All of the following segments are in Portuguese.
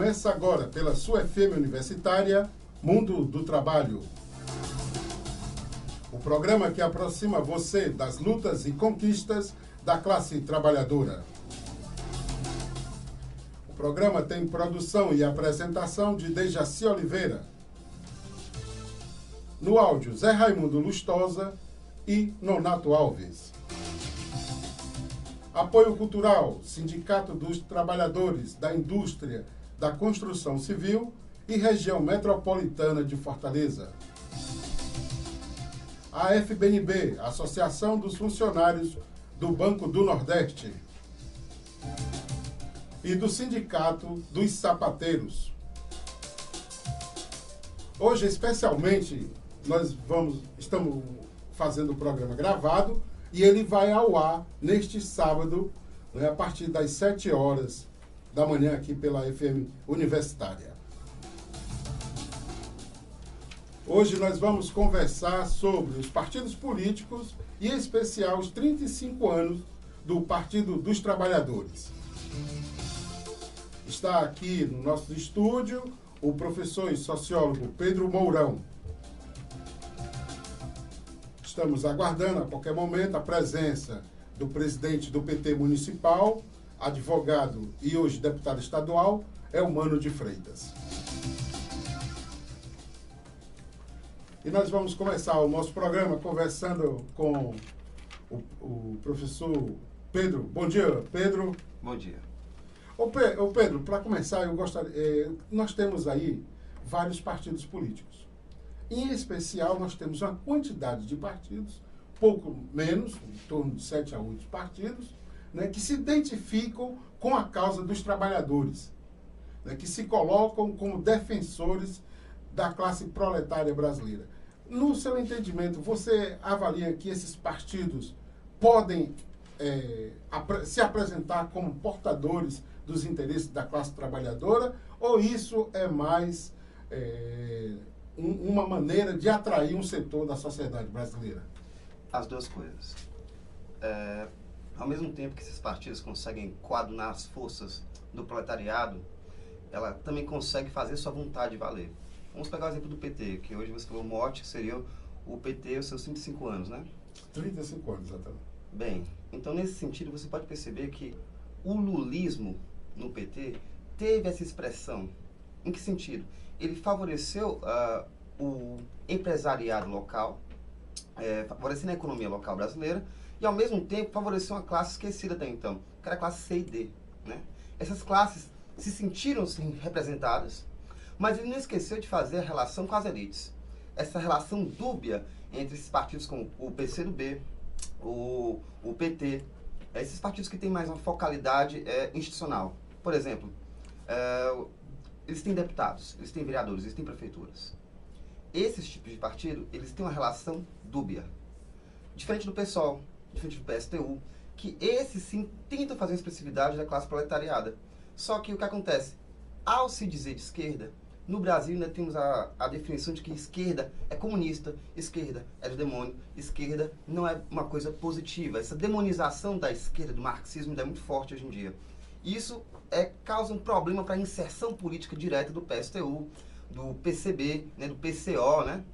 Começa agora pela sua FM Universitária, Mundo do Trabalho. O programa que aproxima você das lutas e conquistas da classe trabalhadora. O programa tem produção e apresentação de Dejaci Oliveira. No áudio, Zé Raimundo Lustosa e Nonato Alves. Apoio cultural, Sindicato dos Trabalhadores da Indústria da Construção Civil e Região Metropolitana de Fortaleza. A FBNB, Associação dos Funcionários do Banco do Nordeste. E do Sindicato dos Sapateiros. Hoje, especialmente, estamos fazendo o programa gravado e ele vai ao ar neste sábado, né, a partir das 7 horas da manhã aqui pela FM Universitária. Hoje nós vamos conversar sobre os partidos políticos e, em especial, os 35 anos do Partido dos Trabalhadores. Está aqui no nosso estúdio o professor e sociólogo Pedro Mourão. Estamos aguardando a qualquer momento a presença do presidente do PT municipal, advogado e hoje deputado estadual, Elmano de Freitas. E nós vamos começar o nosso programa conversando com o professor Pedro. Bom dia, Pedro. Bom dia. Ô Pedro, para começar, eu gostaria, nós temos aí vários partidos políticos. Em especial, nós temos uma quantidade de partidos, pouco menos, em torno de 7 a 8 partidos, né, que se identificam com a causa dos trabalhadores, né, que se colocam como defensores da classe proletária brasileira. No seu entendimento, você avalia que esses partidos podem se apresentar como portadores dos interesses da classe trabalhadora, ou isso é mais uma maneira de atrair um setor da sociedade brasileira? As duas coisas. Ao mesmo tempo que esses partidos conseguem coadunar as forças do proletariado, ela também consegue fazer sua vontade valer. Vamos pegar o exemplo do PT, que hoje você falou o mote, que seria o PT os seus 35 anos, né? 35 anos, exatamente. Bem, então nesse sentido você pode perceber que o lulismo no PT teve essa expressão. Em que sentido? Ele favoreceu o empresariado local, favorecendo a economia local brasileira, e ao mesmo tempo favoreceu uma classe esquecida até então, que era a classe C e D, né? Essas classes se sentiram representadas, mas ele não esqueceu de fazer a relação com as elites. Essa relação dúbia entre esses partidos como o PCdoB, o PT, esses partidos que têm mais uma focalidade institucional. Por exemplo, eles têm deputados, eles têm vereadores, eles têm prefeituras. Esses tipos de partido, eles têm uma relação dúbia. Diferente do PSOL, diferente do PSTU, que esses sim tentam fazer uma expressividade da classe proletariada. Só que o que acontece? Ao se dizer de esquerda, no Brasil ainda temos a definição de que esquerda é comunista, esquerda é do demônio, esquerda não é uma coisa positiva. Essa demonização da esquerda, do marxismo, ainda é muito forte hoje em dia. Isso causa um problema para a inserção política direta do PSTU, do PCB, né, do PCO, né,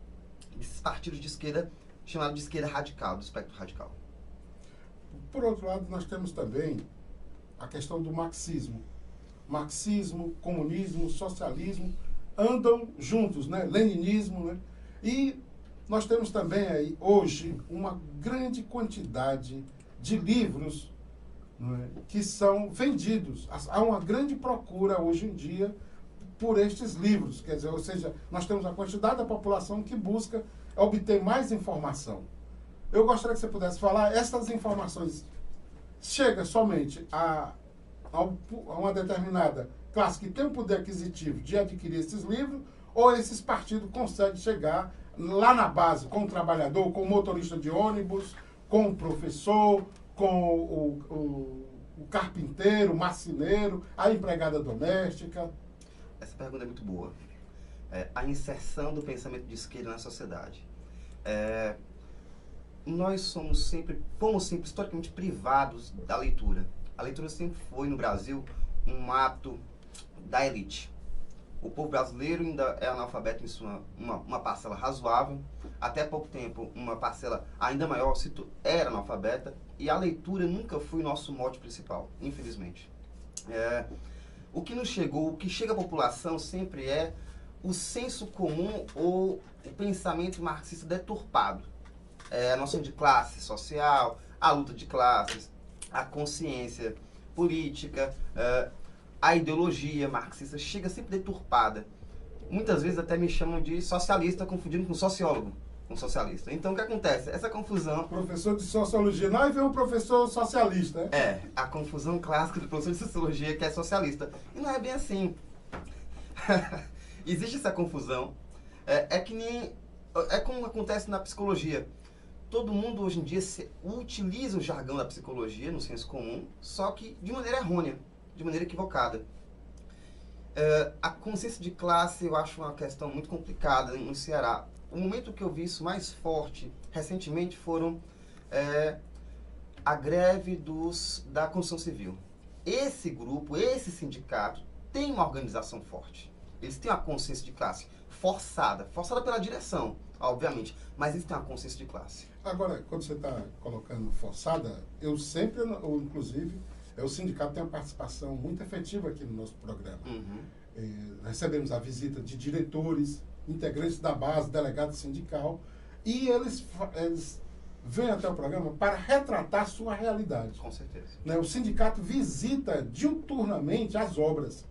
desses partidos de esquerda, chamados de esquerda radical, do espectro radical. Por outro lado, nós temos também a questão do marxismo. Marxismo, comunismo, socialismo andam juntos, né? Leninismo, né? E nós temos também aí, hoje, uma grande quantidade de livros, né, que são vendidos. Há uma grande procura hoje em dia por estes livros, quer dizer, ou seja, nós temos a quantidade da população que busca obter mais informação. Eu gostaria que você pudesse falar, essas informações chegam somente a uma determinada classe que tem o poder aquisitivo de adquirir esses livros, ou esses partidos conseguem chegar lá na base, com o trabalhador, com o motorista de ônibus, com o professor, com o carpinteiro, o marceneiro, a empregada doméstica? Essa pergunta é muito boa. A inserção do pensamento de esquerda na sociedade. Nós fomos sempre historicamente privados da leitura. A leitura sempre foi, no Brasil, um ato da elite. O povo brasileiro ainda é analfabeto em uma parcela razoável. Até pouco tempo, uma parcela ainda maior era analfabeta. E a leitura nunca foi o nosso mote principal, infelizmente. O que nos chegou, o que chega à população sempre é o senso comum ou o pensamento marxista deturpado. A noção de classe social, a luta de classes, a consciência política, a ideologia marxista chega sempre deturpada. Muitas vezes até me chamam de socialista, confundindo com sociólogo, com socialista. Então o que acontece? Essa confusão... Professor de sociologia, não, e vem um professor socialista, né? A confusão clássica do professor de sociologia que é socialista. E não é bem assim. Existe essa confusão. É como acontece na psicologia. Todo mundo hoje em dia utiliza o jargão da psicologia no senso comum, só que de maneira errônea, de maneira equivocada. A consciência de classe eu acho uma questão muito complicada no Ceará. O momento que eu vi isso mais forte recentemente foram a greve da construção civil. Esse grupo, esse sindicato tem uma organização forte. Eles têm uma consciência de classe forçada pela direção, obviamente, mas eles têm uma consciência de classe. Agora, quando você está colocando forçada, eu sempre, ou inclusive, o sindicato tem uma participação muito efetiva aqui no nosso programa. Recebemos a visita de diretores, integrantes da base, delegado sindical, e eles vêm até o programa para retratar sua realidade. Com certeza. O sindicato visita diuturnamente as obras,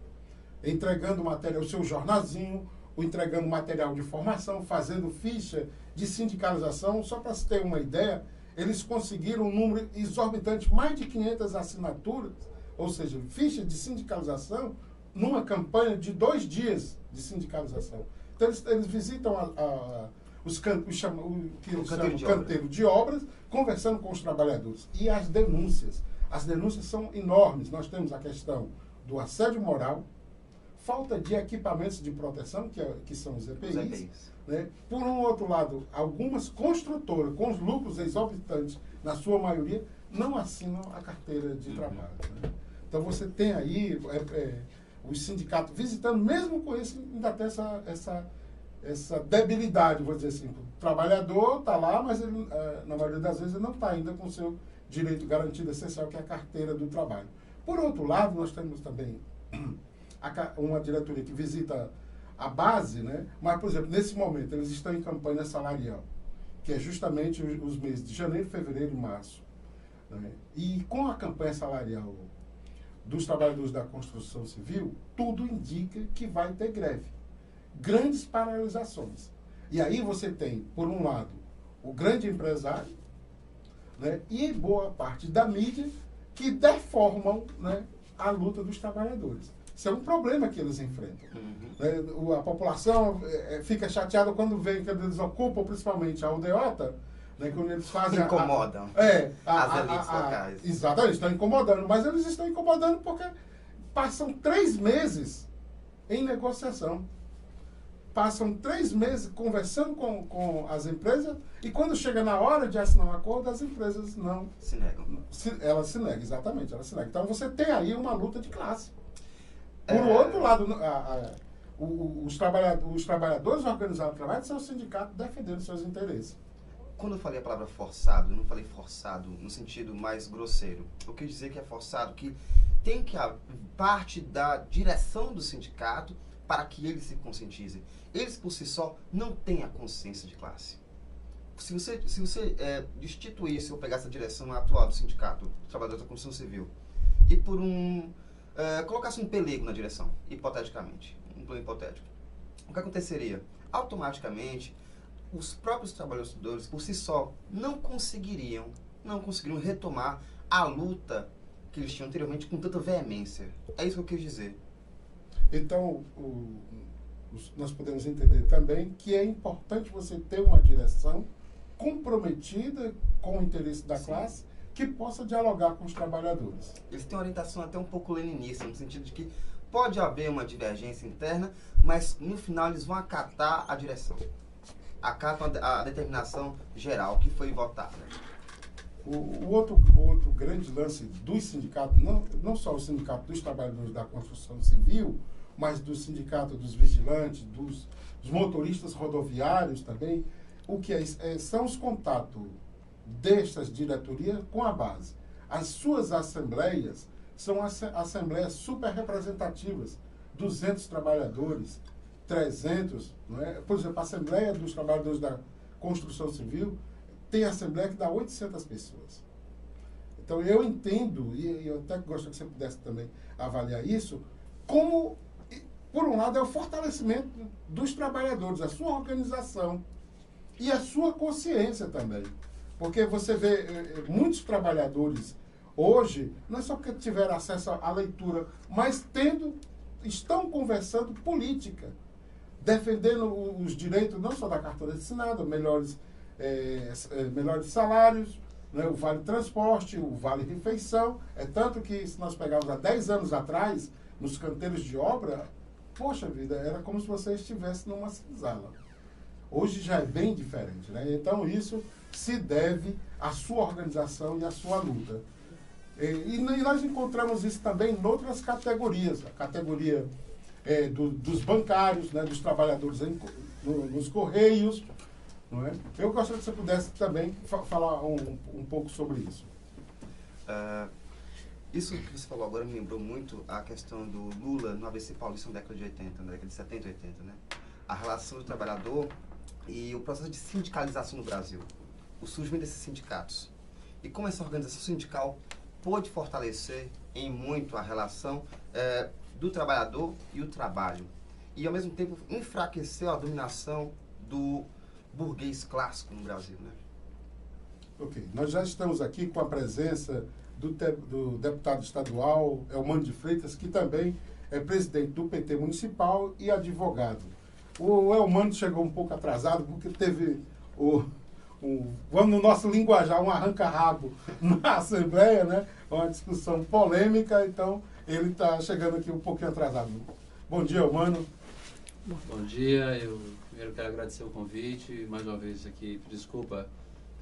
entregando material, o seu jornalzinho, entregando material de formação, fazendo ficha de sindicalização. Só para se ter uma ideia, eles conseguiram um número exorbitante, mais de 500 assinaturas, ou seja, ficha de sindicalização, numa campanha de 2 dias de sindicalização. Então, eles visitam o canteiro de obras, conversando com os trabalhadores. E as denúncias são enormes. Nós temos a questão do assédio moral, falta de equipamentos de proteção, que são os EPIs. Né? Por um outro lado, algumas construtoras, com os lucros exorbitantes, na sua maioria, não assinam a carteira de trabalho. Né? Então, você tem aí os sindicatos visitando, mesmo com isso, ainda tem essa debilidade, vou dizer assim. O trabalhador está lá, mas ele, na maioria das vezes, ele não está ainda com o seu direito garantido essencial, que é a carteira do trabalho. Por outro lado, nós temos também uma diretoria que visita a base, né? Mas, por exemplo, nesse momento, eles estão em campanha salarial, que é justamente os meses de janeiro, fevereiro e março. Né? E com a campanha salarial dos trabalhadores da construção civil, tudo indica que vai ter greve. Grandes paralisações. E aí você tem, por um lado, o grande empresário, né? E boa parte da mídia que deformam, né, a luta dos trabalhadores. Isso é um problema que eles enfrentam. A população fica chateada quando vê que eles ocupam principalmente a aldeota, né, quando eles fazem... Incomodam as elites locais. Exatamente, estão incomodando. Mas eles estão incomodando porque passam 3 meses em negociação. Passam 3 meses conversando com as empresas e quando chega na hora de assinar um acordo, as empresas não... Se negam. Elas se negam, exatamente. Elas se negam. Então você tem aí uma luta de classe. Por outro lado, os trabalhadores organizados no trabalho são os sindicatos defendendo seus interesses. Quando eu falei a palavra forçado, eu não falei forçado no sentido mais grosseiro. Eu quis dizer que é forçado, que tem que haver parte da direção do sindicato para que eles se conscientizem. Eles, por si só, não têm a consciência de classe. Se você destituísse ou pegasse a direção atual do sindicato, do trabalhador da construção civil, e por colocasse um pelego na direção, hipoteticamente, um plano hipotético, o que aconteceria? Automaticamente, os próprios trabalhadores, por si só, não conseguiriam retomar a luta que eles tinham anteriormente com tanta veemência. É isso que eu quis dizer. Então, nós podemos entender também que é importante você ter uma direção comprometida com o interesse da classe, que possa dialogar com os trabalhadores. Eles têm uma orientação até um pouco leninista, no sentido de que pode haver uma divergência interna, mas no final eles vão acatar a direção. Acatam a determinação geral que foi votada. O outro grande lance dos sindicatos, não só o sindicato dos trabalhadores da construção civil, mas do sindicato dos vigilantes, dos motoristas rodoviários também. O que são os contatos destas diretorias com a base. As suas assembleias são assembleias super representativas, 200 trabalhadores, 300, não é? Por exemplo, a Assembleia dos Trabalhadores da Construção Civil tem assembleia que dá 800 pessoas. Então, eu entendo, e eu até gostaria que você pudesse também avaliar isso, como, por um lado, é o fortalecimento dos trabalhadores, a sua organização e a sua consciência também. Porque você vê muitos trabalhadores hoje, não é só porque tiveram acesso à leitura, mas estão conversando política, defendendo os direitos não só da carteira assinada, melhores salários, né, o vale transporte, o vale refeição. É tanto que, se nós pegarmos há 10 anos atrás, nos canteiros de obra, poxa vida, era como se você estivesse numa senzala. Hoje já é bem diferente, né? Então, isso se deve à sua organização e à sua luta. E nós encontramos isso também em outras categorias. A categoria dos bancários, né, dos trabalhadores nos correios. Não é? Eu gostaria que você pudesse também falar um pouco sobre isso. Isso que você falou agora me lembrou muito a questão do Lula no ABC Paulista na década de 80, na década de 70 e 80, né? A relação do trabalhador e o processo de sindicalização no Brasil, o surgimento desses sindicatos. E como essa organização sindical pôde fortalecer em muito a relação do trabalhador e o trabalho. E, ao mesmo tempo, enfraqueceu a dominação do burguês clássico no Brasil, né? Ok. Nós já estamos aqui com a presença do deputado estadual Elmano de Freitas, que também é presidente do PT municipal e advogado. O Elmano chegou um pouco atrasado porque teve vamos no nosso linguajar, um arranca-rabo na Assembleia, né? Uma discussão polêmica, então ele está chegando aqui um pouquinho atrasado. Bom dia, Elmano. Bom dia, eu primeiro quero agradecer o convite, mais uma vez aqui, desculpa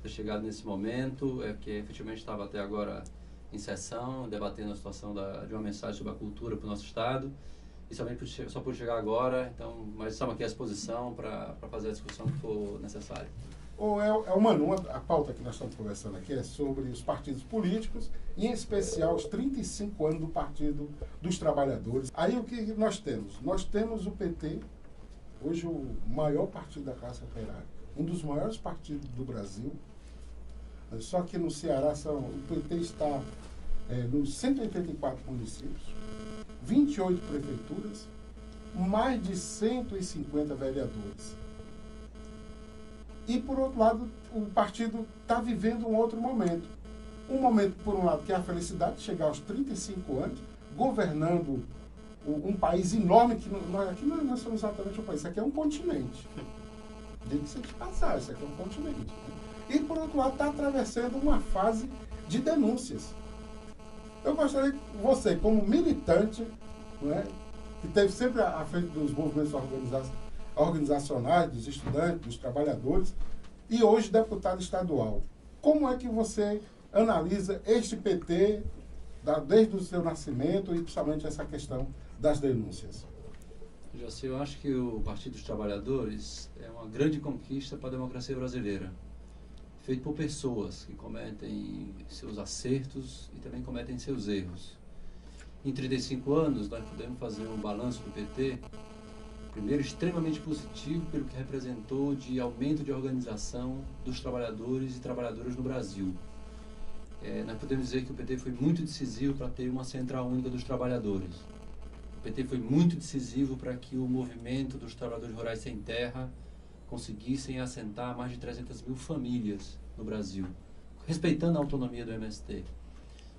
ter chegado nesse momento, porque efetivamente estava até agora em sessão, debatendo a situação de uma mensagem sobre a cultura para o nosso Estado, e só pude chegar agora, então, mas estamos aqui à disposição para fazer a discussão que for necessária. Elmano, a pauta que nós estamos conversando aqui é sobre os partidos políticos, em especial os 35 anos do Partido dos Trabalhadores. Aí o que nós temos? Nós temos o PT, hoje o maior partido da classe operária, um dos maiores partidos do Brasil, só que no Ceará o PT está nos 184 municípios, 28 prefeituras, mais de 150 vereadores. E, por outro lado, o partido está vivendo um outro momento. Um momento, por um lado, que é a felicidade de chegar aos 35 anos, governando um país enorme, que aqui nós somos exatamente um país, isso aqui é um continente. Diga-se de passagem, isso aqui é um continente. E, por outro lado, está atravessando uma fase de denúncias. Eu gostaria que você, como militante, não é, que esteve sempre à frente dos movimentos organizacionais, dos estudantes, dos trabalhadores, e hoje deputado estadual. Como é que você analisa este PT desde o seu nascimento e principalmente essa questão das denúncias? Jaci, eu acho que o Partido dos Trabalhadores é uma grande conquista para a democracia brasileira, feito por pessoas que cometem seus acertos e também cometem seus erros. Em 35 anos, nós podemos fazer um balanço do PT, primeiro, extremamente positivo pelo que representou de aumento de organização dos trabalhadores e trabalhadoras no Brasil. Nós podemos dizer que o PT foi muito decisivo para ter uma central única dos trabalhadores. O PT foi muito decisivo para que o movimento dos trabalhadores rurais sem terra conseguissem assentar mais de 300 mil famílias no Brasil, respeitando a autonomia do MST.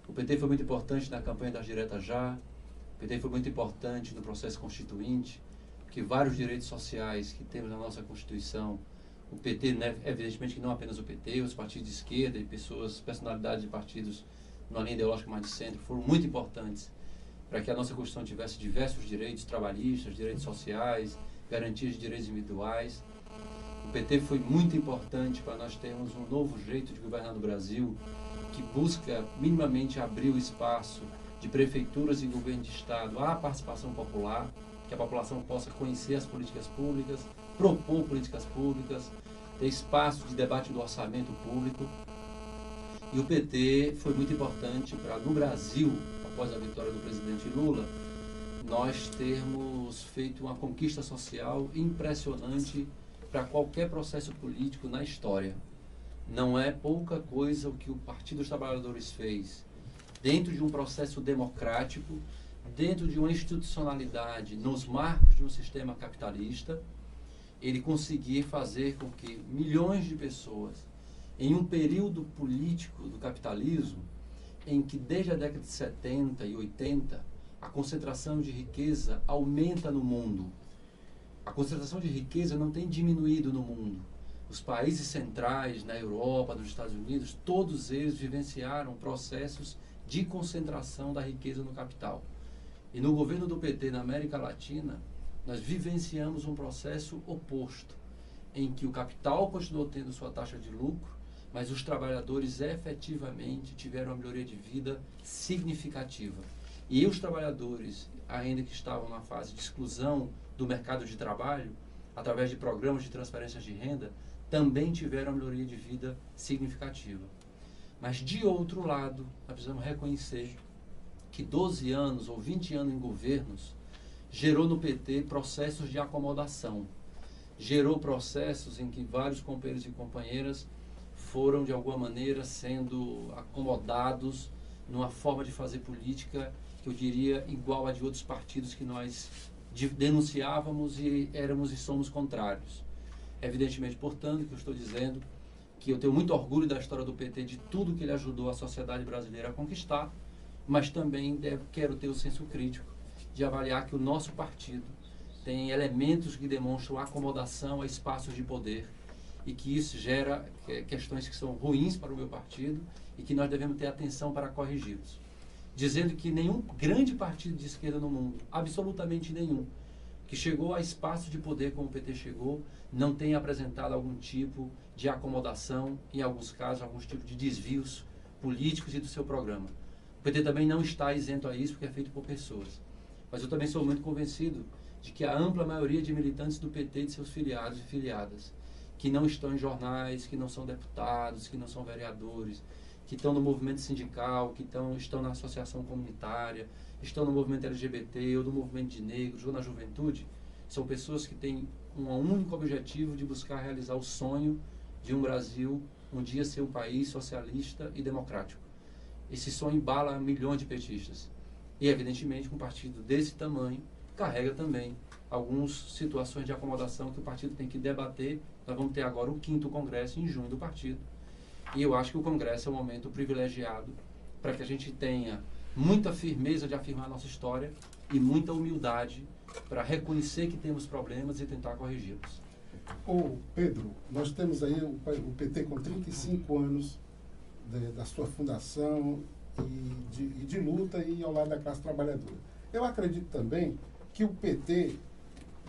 O PT foi muito importante na campanha das Diretas Já, o PT foi muito importante no processo constituinte, que vários direitos sociais que temos na nossa Constituição, o PT, né, evidentemente que não apenas o PT, os partidos de esquerda e personalidades de partidos numa linha ideológica mais de centro, foram muito importantes para que a nossa Constituição tivesse diversos direitos trabalhistas, direitos sociais, garantias de direitos individuais. O PT foi muito importante para nós termos um novo jeito de governar no Brasil, que busca minimamente abrir o espaço de prefeituras e governo de Estado à participação popular, que que a população possa conhecer as políticas públicas, propor políticas públicas, ter espaço de debate do orçamento público. E o PT foi muito importante para, no Brasil, após a vitória do presidente Lula, nós termos feito uma conquista social impressionante para qualquer processo político na história. Não é pouca coisa o que o Partido dos Trabalhadores fez dentro de um processo democrático, dentro de uma institucionalidade, nos marcos de um sistema capitalista, ele conseguir fazer com que milhões de pessoas, em um período político do capitalismo, em que desde a década de 70 e 80, a concentração de riqueza aumenta no mundo. A concentração de riqueza não tem diminuído no mundo. Os países centrais, na Europa, nos Estados Unidos, todos eles vivenciaram processos de concentração da riqueza no capital. E no governo do PT na América Latina, nós vivenciamos um processo oposto, em que o capital continuou tendo sua taxa de lucro, mas os trabalhadores efetivamente tiveram uma melhoria de vida significativa. E os trabalhadores, ainda que estavam na fase de exclusão do mercado de trabalho, através de programas de transferências de renda, também tiveram uma melhoria de vida significativa. Mas, de outro lado, nós precisamos reconhecer que 12 anos ou 20 anos em governos gerou no PT processos de acomodação. Gerou processos em que vários companheiros e companheiras foram, de alguma maneira, sendo acomodados numa forma de fazer política que eu diria igual a de outros partidos que nós denunciávamos e éramos e somos contrários. Evidentemente, portanto, que eu estou dizendo que eu tenho muito orgulho da história do PT, de tudo que ele ajudou a sociedade brasileira a conquistar, mas também quero ter o senso crítico de avaliar que o nosso partido tem elementos que demonstram acomodação a espaços de poder e que isso gera questões que são ruins para o meu partido e que nós devemos ter atenção para corrigi-los. Dizendo que nenhum grande partido de esquerda no mundo, absolutamente nenhum, que chegou a espaço de poder como o PT chegou, não tem apresentado algum tipo de acomodação, em alguns casos, alguns tipos de desvios políticos e do seu programa. O PT também não está isento a isso, porque é feito por pessoas. Mas eu também sou muito convencido de que a ampla maioria de militantes do PT e de seus filiados e filiadas, que não estão em jornais, que não são deputados, que não são vereadores, que estão no movimento sindical, que estão na associação comunitária, estão no movimento LGBT, ou no movimento de negros, ou na juventude, são pessoas que têm um único objetivo de buscar realizar o sonho de um Brasil um dia ser um país socialista e democrático. Esse sonho embala milhões de petistas. E, evidentemente, um partido desse tamanho carrega também algumas situações de acomodação que o partido tem que debater. Nós vamos ter agora o 5º Congresso em junho do partido. E eu acho que o Congresso é um momento privilegiado para que a gente tenha muita firmeza de afirmar a nossa história e muita humildade para reconhecer que temos problemas e tentar corrigi-los. Ô Pedro, nós temos aí o PT com 35 anos da sua fundação e de luta e ao lado da classe trabalhadora. Eu acredito também que o PT,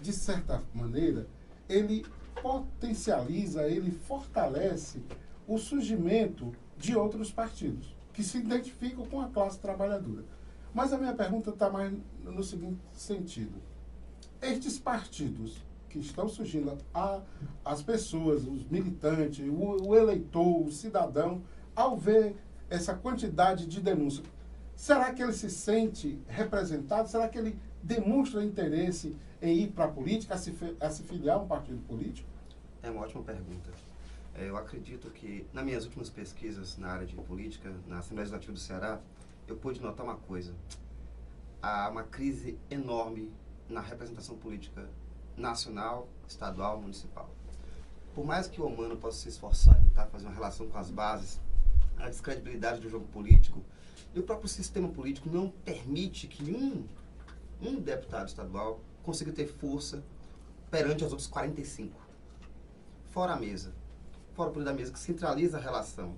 de certa maneira, ele potencializa, ele fortalece o surgimento de outros partidos que se identificam com a classe trabalhadora. Mas a minha pergunta está mais no seguinte sentido. Estes partidos que estão surgindo, as pessoas, os militantes, o eleitor, o cidadão, ao ver essa quantidade de denúncias, será que ele se sente representado? Será que ele demonstra interesse em ir para a política, a se filiar a um partido político? É uma ótima pergunta. Eu acredito que, nas minhas últimas pesquisas na área de política, na Assembleia Legislativa do Ceará, eu pude notar uma coisa. Há uma crise enorme na representação política nacional, estadual, municipal. Por mais que o humano possa se esforçar em tentar fazer uma relação com as bases, a descredibilidade do jogo político, e o próprio sistema político não permite que um deputado estadual consiga ter força perante os outros 45. Fora a mesa. Fora o poder da mesa, que centraliza a relação.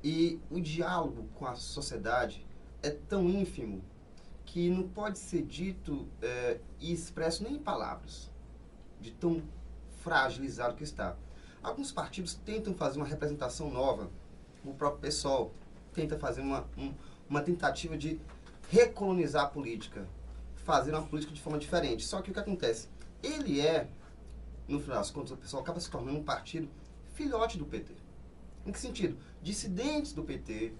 E o diálogo com a sociedade é tão ínfimo que não pode ser dito e expresso nem em palavras, de tão fragilizado que está. Alguns partidos tentam fazer uma representação nova, o próprio PSOL tenta fazer uma tentativa de recolonizar a política, fazer uma política de forma diferente. Só que o que acontece? Ele no final das contas, o pessoal acaba se tornando um partido filhote do PT. Em que sentido? Dissidentes do PT,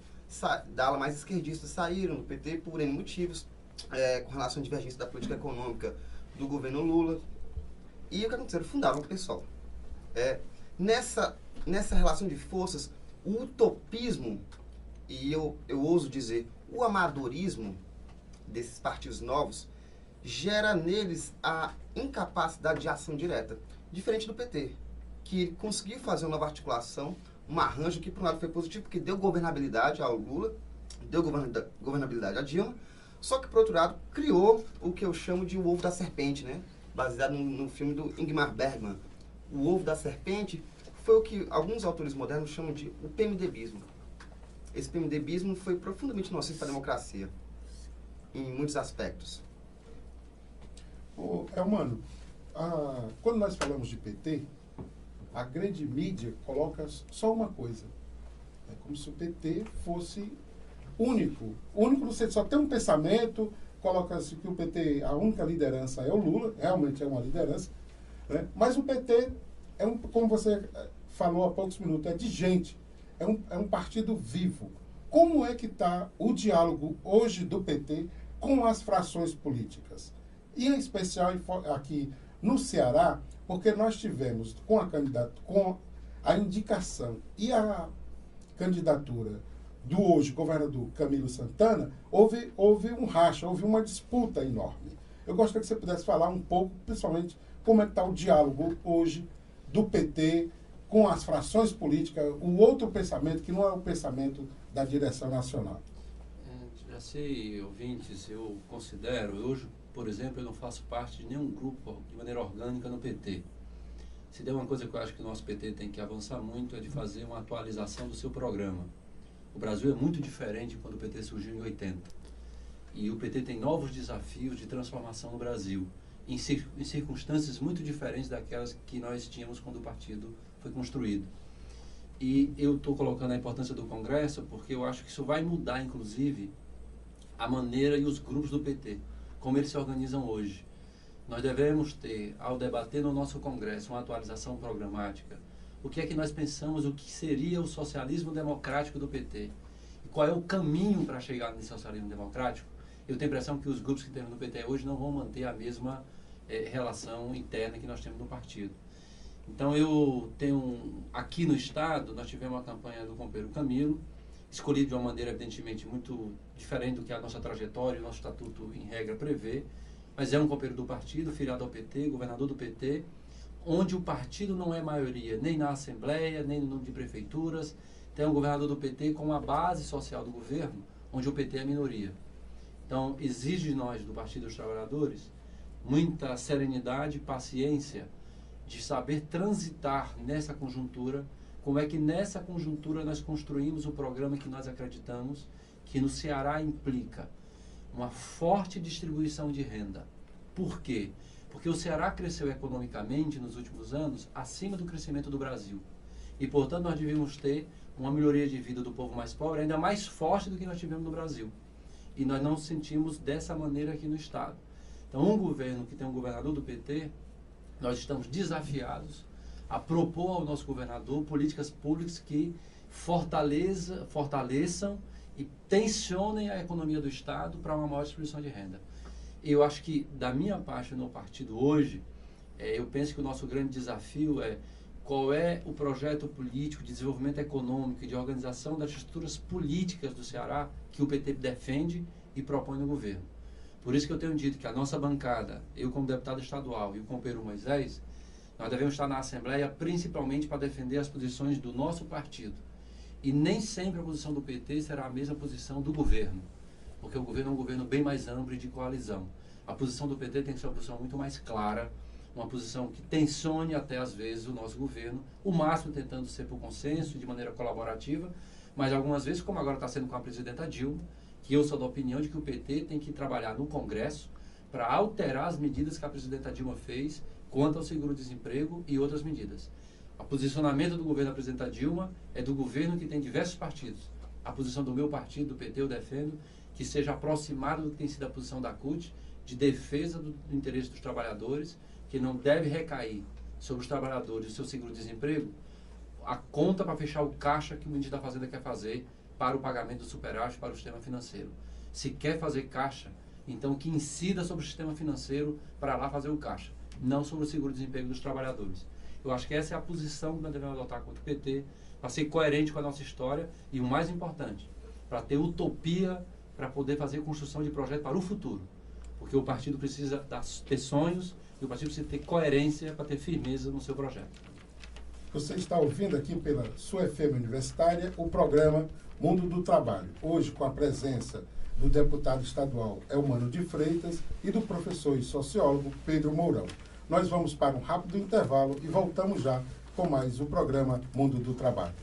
da ala mais esquerdista, saíram do PT por N motivos, com relação à divergência da política econômica do governo Lula. E o que aconteceu? Fundaram o PSOL. Nessa relação de forças, o utopismo, e eu ouso dizer, o amadorismo desses partidos novos, gera neles a incapacidade de ação direta, diferente do PT, que conseguiu fazer uma nova articulação, um arranjo que, por um lado, foi positivo, porque deu governabilidade ao Lula, deu governabilidade à Dilma, só que, por outro lado, criou o que eu chamo de o ovo da serpente, né? Baseado no filme do Ingmar Bergman. O ovo da serpente foi o que alguns autores modernos chamam de o PMDBismo. Esse PMDBismo foi profundamente nocivo para a democracia, em muitos aspectos. Elmano, quando nós falamos de PT, a grande mídia coloca só uma coisa. É como se o PT fosse único. Único no sentido, só tem um pensamento, coloca-se que o PT, a única liderança é o Lula, realmente é uma liderança, né? Mas o PT, como você falou há poucos minutos, é de gente, é um partido vivo. Como é que está o diálogo hoje do PT com as frações políticas? E em especial aqui no Ceará, porque nós tivemos com a indicação e a candidatura do hoje governador Camilo Santana, houve um racha, houve uma disputa enorme. Eu gostaria que você pudesse falar um pouco, principalmente, como é que está o diálogo hoje do PT com as frações políticas, o outro pensamento que não é o pensamento da direção nacional. Já sei, ouvintes, eu considero, hoje, por exemplo, eu não faço parte de nenhum grupo de maneira orgânica no PT. Se der uma coisa que eu acho que o nosso PT tem que avançar muito, é de fazer uma atualização do seu programa. O Brasil é muito diferente quando o PT surgiu em 80. E o PT tem novos desafios de transformação no Brasil, em circunstâncias muito diferentes daquelas que nós tínhamos quando o partido foi construído. E eu estou colocando a importância do Congresso porque eu acho que isso vai mudar, inclusive, a maneira e os grupos do PT, como eles se organizam hoje. Nós devemos ter, ao debater no nosso Congresso, uma atualização programática. O que é que nós pensamos, o que seria o socialismo democrático do PT? E qual é o caminho para chegar nesse socialismo democrático? Eu tenho a impressão que os grupos que temos no PT hoje não vão manter a mesma relação interna que nós temos no partido. Então eu tenho, aqui no Estado, nós tivemos uma campanha do companheiro Camilo, escolhido de uma maneira evidentemente muito diferente do que a nossa trajetória, o nosso estatuto em regra prevê, mas é um companheiro do partido, filiado ao PT, governador do PT, onde o partido não é maioria, nem na Assembleia, nem no número de prefeituras, tem um governador do PT com a base social do governo, onde o PT é minoria. Então exige de nós, do Partido dos Trabalhadores, muita serenidade e paciência de saber transitar nessa conjuntura, como é que nessa conjuntura nós construímos o programa que nós acreditamos, que no Ceará implica uma forte distribuição de renda. Por quê? Porque o Ceará cresceu economicamente nos últimos anos acima do crescimento do Brasil. E, portanto, nós devíamos ter uma melhoria de vida do povo mais pobre ainda mais forte do que nós tivemos no Brasil. E nós não sentimos dessa maneira aqui no Estado. Então, um governo que tem um governador do PT, nós estamos desafiados a propor ao nosso governador políticas públicas que fortaleçam e tensionem a economia do Estado para uma maior distribuição de renda. Eu acho que, da minha parte no partido hoje, eu penso que o nosso grande desafio é qual é o projeto político de desenvolvimento econômico e de organização das estruturas políticas do Ceará que o PT defende e propõe no governo. Por isso que eu tenho dito que a nossa bancada, eu como deputado estadual e o companheiro Moisés, nós devemos estar na Assembleia principalmente para defender as posições do nosso partido. E nem sempre a posição do PT será a mesma posição do governo, porque o governo é um governo bem mais amplo e de coalizão. A posição do PT tem que ser uma posição muito mais clara, uma posição que tensione até às vezes o nosso governo, o máximo tentando ser por consenso, de maneira colaborativa, mas algumas vezes, como agora está sendo com a presidenta Dilma, que eu sou da opinião de que o PT tem que trabalhar no Congresso para alterar as medidas que a presidenta Dilma fez quanto ao seguro-desemprego e outras medidas. O posicionamento do governo da presidenta Dilma é do governo que tem diversos partidos. A posição do meu partido, do PT, eu defendo que seja aproximado do que tem sido a posição da CUT, de defesa do interesse dos trabalhadores, que não deve recair sobre os trabalhadores e o seu seguro-desemprego, a conta para fechar o caixa que o ministro da Fazenda quer fazer para o pagamento do superávit para o sistema financeiro. Se quer fazer caixa, então que incida sobre o sistema financeiro para lá fazer o caixa, não sobre o seguro-desemprego dos trabalhadores. Eu acho que essa é a posição que nós devemos adotar contra o PT, para ser coerente com a nossa história e, o mais importante, para ter utopia, para poder fazer construção de projeto para o futuro. Porque o partido precisa ter sonhos e o partido precisa ter coerência para ter firmeza no seu projeto. Você está ouvindo aqui pela sua FM Universitária o programa Mundo do Trabalho. Hoje, com a presença do deputado estadual Elmano de Freitas e do professor e sociólogo Pedro Mourão. Nós vamos para um rápido intervalo e voltamos já com mais o programa Mundo do Trabalho.